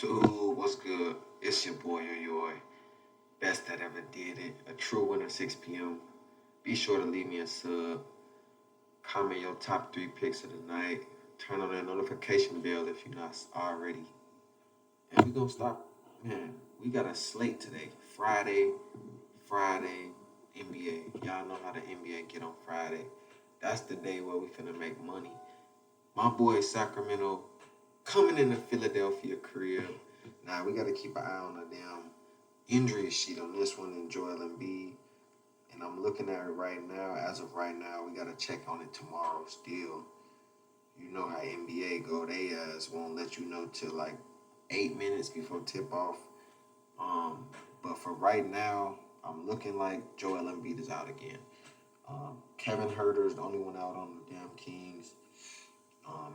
YouTube, what's good? It's your boy, your best that ever did it. A true winner, 6 p.m. Be sure to leave me a sub. Comment your top 3 picks of the night. Turn on that notification bell if you're not already. And we gonna stop. Man, we got a slate today. Friday, NBA. Y'all know how the NBA get on Friday. That's the day where we finna make money. My boy Sacramento coming into Philadelphia crib. Now we gotta keep an eye on the damn injury sheet on this one in Joel Embiid. And I'm looking at it right now. As of right now, we gotta check on it tomorrow still. You know how NBA go. They won't let you know till like 8 minutes before tip off. But for right now, I'm looking like Joel Embiid is out again. Kevin Huerter is the only one out on the damn Kings.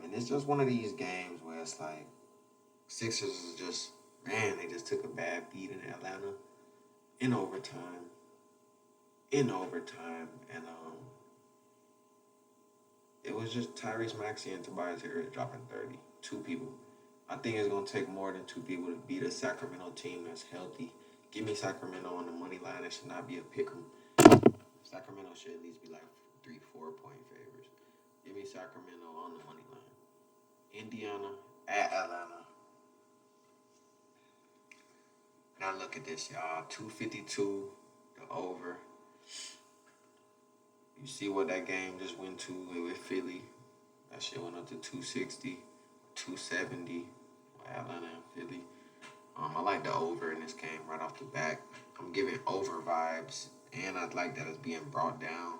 And it's just one of these games where it's like Sixers is just, man, they just took a bad beat in Atlanta in overtime. And it was just Tyrese Maxey and Tobias Harris dropping 30. Two people. I think it's going to take more than two people to beat a Sacramento team that's healthy. Give me Sacramento on the money line. It should not be a pick 'em. Sacramento should at least be like 3-4 point favorites. Give me Sacramento on the money line. Indiana at Atlanta. Now look at this, y'all. 252, the over. You see what that game just went to with Philly. That shit went up to 260, 270. Atlanta and Philly. I like the over in this game right off the back. I'm giving over vibes, and I like that it's being brought down.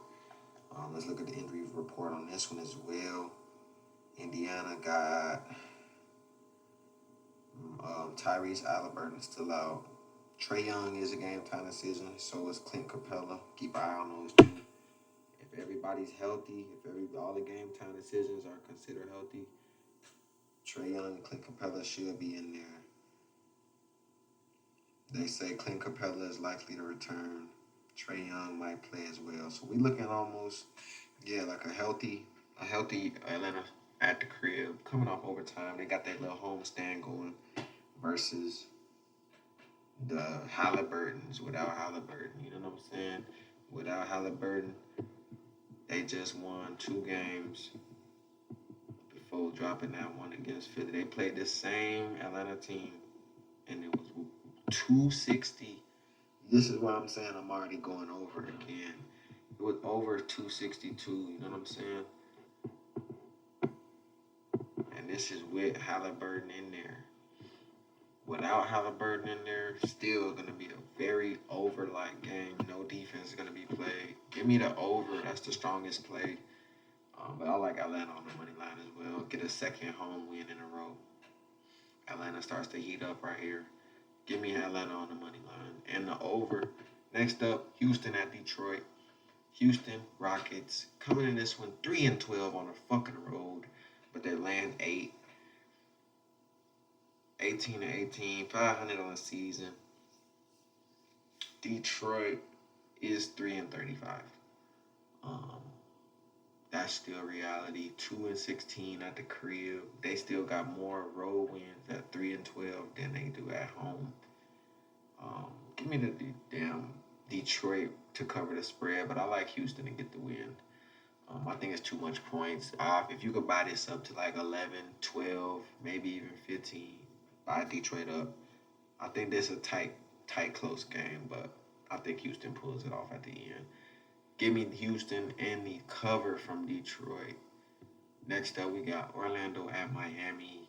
Let's look at the injury report on this one as well. Indiana got Tyrese Halliburton still out. Trae Young is a game-time decision. So is Clint Capella. Keep an eye on those two. If everybody's healthy, all the game-time decisions are considered healthy, Trae Young and Clint Capella should be in there. They say Clint Capella is likely to return. Trae Young might play as well. So we looking almost, like a healthy Atlanta at the crib. Coming off overtime. They got that little homestand going versus the Halliburtons without Halliburton. You know what I'm saying? Without Halliburton, they just won 2 games before dropping that one against Philly. They played the same Atlanta team, and it was 260. This is why I'm saying I'm already going over again. It was over 262. You know what I'm saying? And this is with Halliburton in there. Without Halliburton in there, still going to be a very over-like game. No defense is going to be played. Give me the over. That's the strongest play. But I like Atlanta on the money line as well. Get a second home win in a row. Atlanta starts to heat up right here. Give me Atlanta on the money line. And the over. Next up, Houston at Detroit. Houston Rockets coming in this one 3-12 on the fucking road. But they land 8. 18-18, 500 on the season. Detroit is 3-35. That's still reality. 2-16 at the crib. They still got more road wins at 3-12 than they do at home. Give me the damn Detroit to cover the spread, but I like Houston to get the win. I think it's too much points. If you could buy this up to like 11, 12, maybe even 15, buy Detroit up. I think this is a tight, close game, but I think Houston pulls it off at the end. Give me Houston and the cover from Detroit. Next up, we got Orlando at Miami.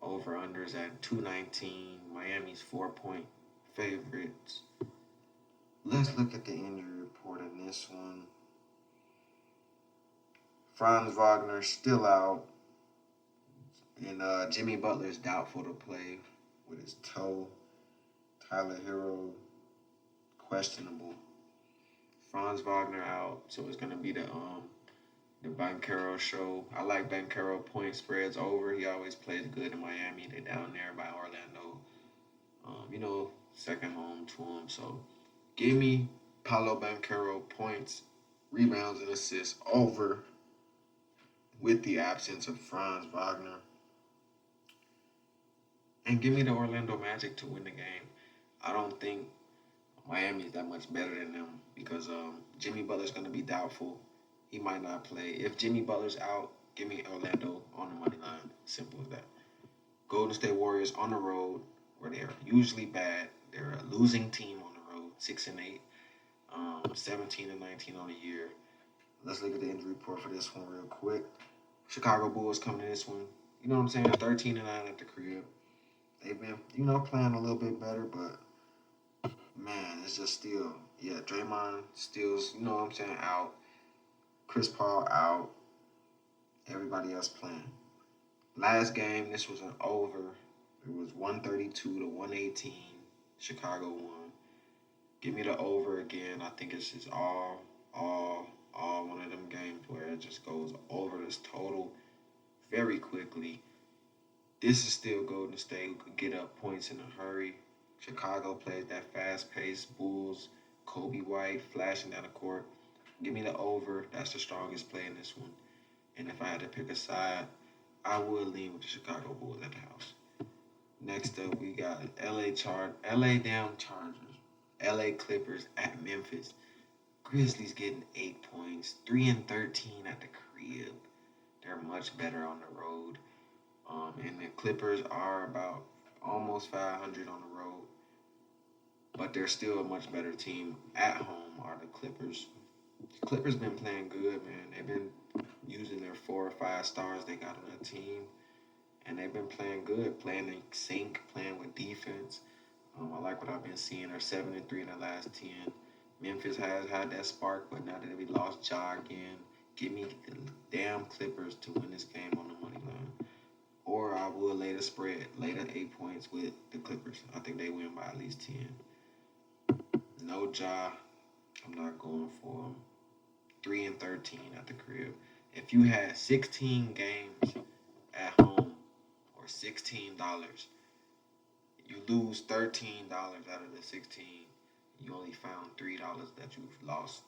Over-unders at 219. Miami's 4-point favorites. Let's look at the injury report in this one. Franz Wagner still out. And Jimmy Butler's doubtful to play with his toe. Tyler Hero, questionable. Franz Wagner out, so it's gonna be the Banchero show. I like Banchero point spreads over. He always plays good in Miami. They're down there by Orlando. Second home to him. So give me Paolo Banchero points, rebounds, and assists over with the absence of Franz Wagner. And give me the Orlando Magic to win the game. I don't think Miami is that much better than them because Jimmy Butler's going to be doubtful. He might not play. If Jimmy Butler's out, give me Orlando on the money line. Simple as that. Golden State Warriors on the road, where they're usually bad. They're a losing team on the road, 6-8, 17-19 on the year. Let's look at the injury report for this one real quick. Chicago Bulls coming in this one. You know what I'm saying? 13-9 at the crib. They've been, playing a little bit better, but man, it's just still, Draymond still's, what I'm saying, out. Chris Paul out. Everybody else playing. Last game, this was an over. It was 132-118. Chicago won. Give me the over again. I think it's just all one of them games where it just goes over this total very quickly. This is still Golden State who could get up points in a hurry. Chicago plays that fast-paced Bulls. Kobe White flashing down the court. Give me the over. That's the strongest play in this one. And if I had to pick a side, I would lean with the Chicago Bulls at the house. Next up, we got LA damn Chargers, LA Clippers at Memphis. Grizzlies getting 8 points, 3-13 at the crib. They're much better on the road. And the Clippers are about almost 500 on the road, but they're still a much better team at home. Are the Clippers? The Clippers been playing good, man. They've been using their 4 or 5 stars they got on the team, and they've been playing good, playing in sync, playing with defense. I like what I've been seeing. They're 7-3 in the last 10. Memphis has had that spark, but now that we lost Ja again, give me the damn Clippers to win this game on the money line. Or I will lay the spread, lay the 8 points with the Clippers. I think they win by at least 10. No Ja, I'm not going for them. 3-13 at the crib. If you had 16 games at home or $16, you lose $13 out of the 16. You only found $3 that you've lost.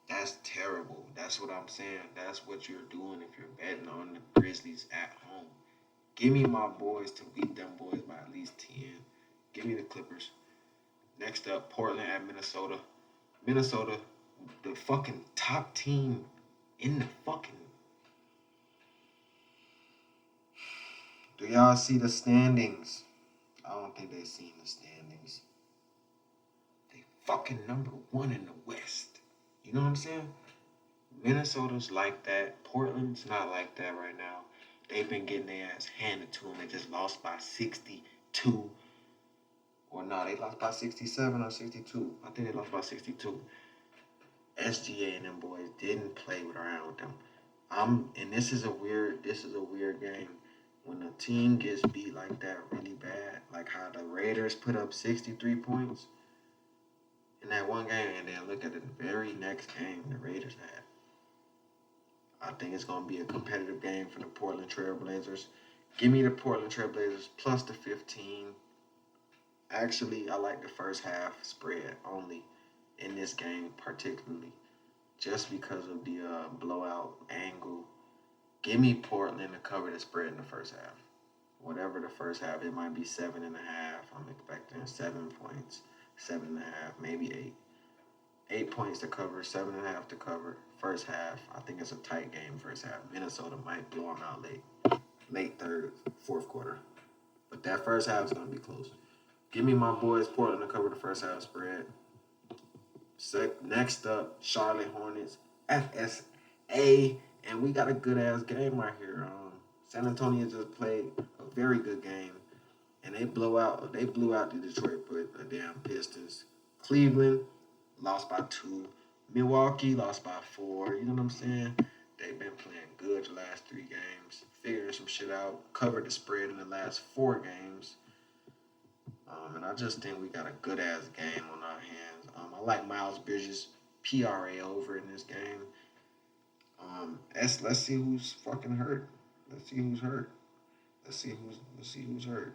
That's terrible. That's what I'm saying. That's what you're doing if you're betting on the Grizzlies at home. Give me my boys to beat them boys by at least 10. Give me the Clippers. Next up, Portland at Minnesota. Minnesota, the fucking top team in the fucking... Do y'all see the standings? I don't think they seen the standings. They fucking number 1 in the West. You know what I'm saying? Minnesota's like that. Portland's not like that right now. They've been getting their ass handed to them. They just lost by 62. Or no, they lost by 67 or 62. I think they lost by 62. SGA and them boys didn't play around with them. And this is a weird game. When a team gets beat like that really bad, like how the Raiders put up 63 points in that one game, and then look at the very next game the Raiders had. I think it's going to be a competitive game for the Portland Trailblazers. Give me the Portland Trailblazers plus the 15. Actually, I like the first half spread only in this game particularly, just because of the blowout angle. Give me Portland to cover the spread in the first half. Whatever the first half, it might be 7.5. I'm expecting 7 points, 7.5, maybe 8. 8 points to cover, 7.5 to cover. First half, I think it's a tight game first half. Minnesota might blow them out late third, fourth quarter. But that first half is going to be close. Give me my boys Portland to cover the first half spread. Next up, Charlotte Hornets, FSA. And we got a good-ass game right here. San Antonio just played a very good game. And they blew out the Detroit damn Pistons. Cleveland lost by 2. Milwaukee lost by 4. You know what I'm saying? They've been playing good the last 3 games. Figuring some shit out. Covered the spread in the last 4 games. And I just think we got a good-ass game on our hands. I like Miles Bridges' PRA over in this game. Let's see who's fucking hurt. Let's see who's hurt. Let's see who's hurt.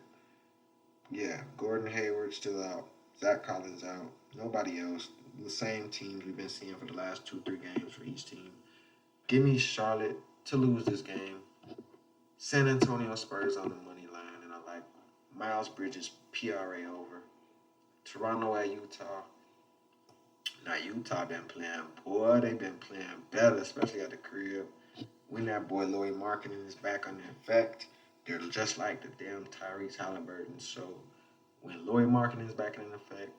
Yeah, Gordon Hayward still out. Zach Collins out. Nobody else. The same teams we've been seeing for the last 2-3 games for each team. Give me Charlotte to lose this game. San Antonio Spurs on the money line, and I like Miles Bridges PRA over. Toronto at Utah. Now Utah been playing, boy, they been playing better, especially at the crib. When that boy Lloyd Marketing is back on effect, they're just like the damn Tyrese Halliburton. So when Lloyd Marketing is back in effect,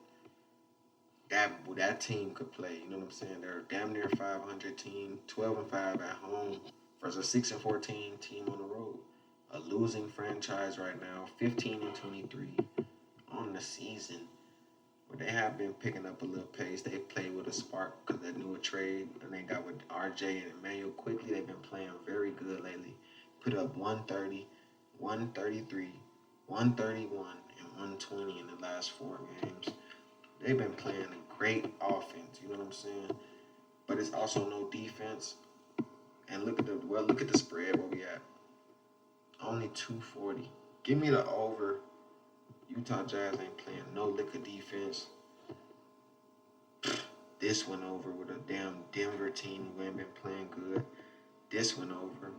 that team could play. You know what I'm saying? They're a damn near 500 team, 12-5 at home versus a 6-14 team on the road. A losing franchise right now, 15-23 on the season. But they have been picking up a little pace. They played with a spark because they knew a trade, and they got with RJ and Emmanuel quickly. They've been playing very good lately. Put up 130, 133, 131, and 120 in the last 4 games. They've been playing a great offense. You know what I'm saying? But it's also no defense. And look at the spread where we at. Only 240. Give me the over. Utah Jazz ain't playing no lick of defense. This went over with a damn Denver team who ain't been playing good. This went over.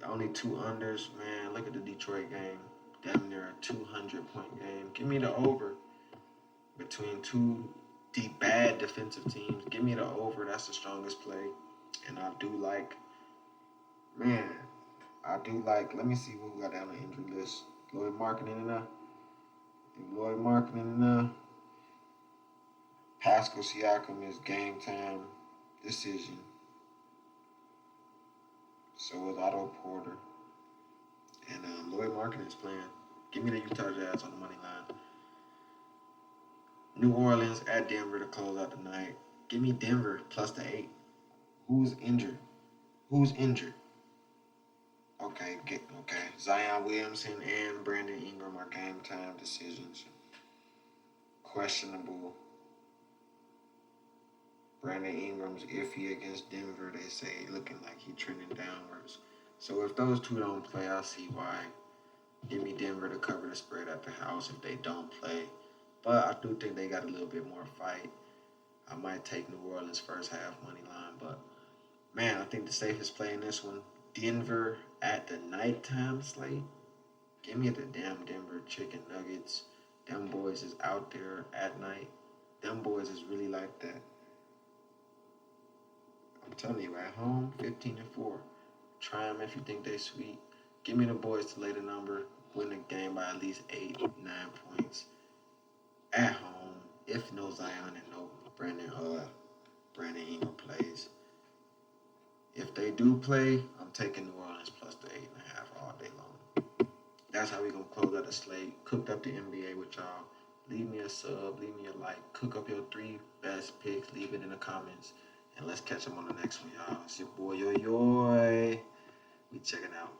Only 2 unders, man. Look at the Detroit game. Damn near a 200-point game. Give me the over. Between two bad defensive teams, give me the over. That's the strongest play. And I do like, let me see who got down the injury list. Lloyd Marketing in there. Lloyd Marketing in there. Pascal Siakam is game time decision. So is Otto Porter. And Lloyd Marketing is playing. Give me the Utah Jazz on the money line. New Orleans at Denver to close out the night. Give me Denver plus the 8. Who's injured? Okay. Zion Williamson and Brandon Ingram are game time decisions. Questionable. Brandon Ingram's iffy against Denver. They say looking like he's trending downwards. So if those two don't play, I'll see why. Give me Denver to cover the spread at the house if they don't play. But I do think they got a little bit more fight. I might take New Orleans first half money line. But, man, I think the safest play in this one, Denver at the nighttime slate. Give me the damn Denver chicken nuggets. Them boys is out there at night. Them boys is really like that. I'm telling you, at home, 15-4. Try them if you think they sweet. Give me the boys to lay the number. Win the game by at least 8, 9 points. At home, if no Zion and no Brandon Ingram plays. If they do play, I'm taking New Orleans plus the 8.5 all day long. That's how we gonna close out the slate. Cooked up the NBA with y'all. Leave me a sub, leave me a like. Cook up your 3 best picks. Leave it in the comments. And let's catch them on the next one, y'all. It's your boy, Yo. We checking out.